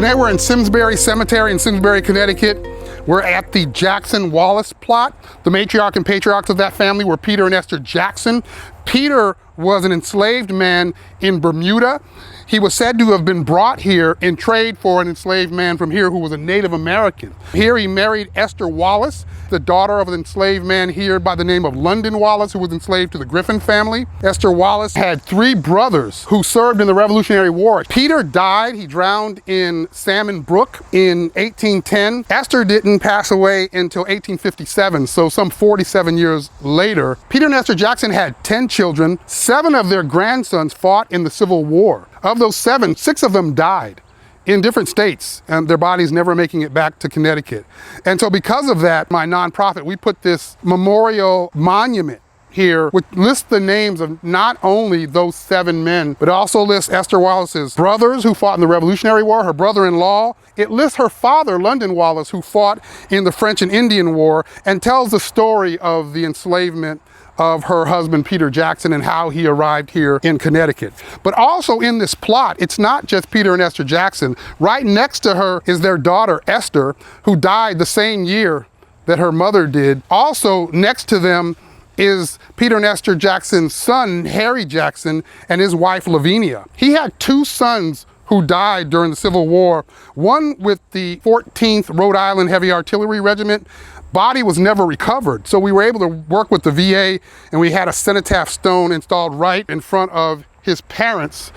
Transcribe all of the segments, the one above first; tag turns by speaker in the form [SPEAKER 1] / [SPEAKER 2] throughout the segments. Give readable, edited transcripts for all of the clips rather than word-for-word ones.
[SPEAKER 1] Today we're in Simsbury Cemetery in Simsbury, Connecticut. We're at the Jackson-Wallace plot. The matriarch and patriarchs of that family were Peter and Esther Jackson. Peter was an enslaved man in Bermuda. He was said to have been brought here in trade for an enslaved man from here who was a Native American. Here he married Esther Wallace, the daughter of an enslaved man here by the name of London Wallace, who was enslaved to the Griffin family. Esther Wallace had 3 brothers who served in the Revolutionary War. Peter died, he drowned in Salmon Brook in 1810. Esther didn't pass away until 1857, so some 47 years later. Peter and Esther Jackson had 10 children. 7 of their grandsons fought in the Civil War. Of those 7, 6 of them died in different states, and their bodies never making it back to Connecticut. And so because of that, my nonprofit, we put this memorial monument here, which lists the names of not only those 7 men, but also lists Esther Wallace's brothers who fought in the Revolutionary War, her brother-in-law. It lists her father, London Wallace, who fought in the French and Indian War, and tells the story of the enslavement of her husband, Peter Jackson, and how he arrived here in Connecticut. But also in this plot, it's not just Peter and Esther Jackson. Right next to her is their daughter, Esther, who died the same year that her mother did. Also next to them is Peter and Esther Jackson's son, Harry Jackson, and his wife, Lavinia. He had 2 sons who died during the Civil War, one with the 14th Rhode Island Heavy Artillery Regiment. Body was never recovered, so we were able to work with the VA, and we had a cenotaph stone installed right in front of his parents.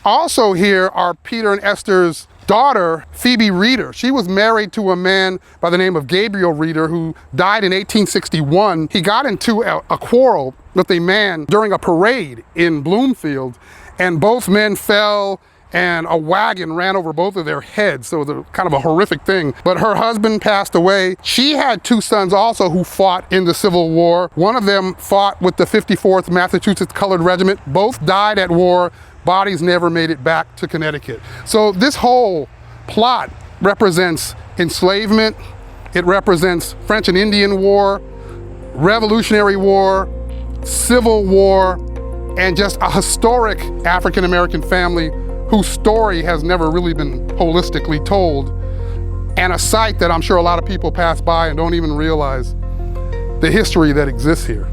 [SPEAKER 1] Also here are Peter and Esther's daughter, Phoebe Reeder. She was married to a man by the name of Gabriel Reeder, who died in 1861. He got into a quarrel with a man during a parade in Bloomfield, and both men fell, and a wagon ran over both of their heads, so it was kind of a horrific thing. But her husband passed away. She had 2 sons also who fought in the Civil War. One of them fought with the 54th Massachusetts Colored Regiment. Both died at war. Bodies never made it back to Connecticut. So this whole plot represents enslavement. It represents French and Indian War, Revolutionary War, Civil War, and just a historic African-American family whose story has never really been holistically told, and a site that I'm sure a lot of people pass by and don't even realize the history that exists here.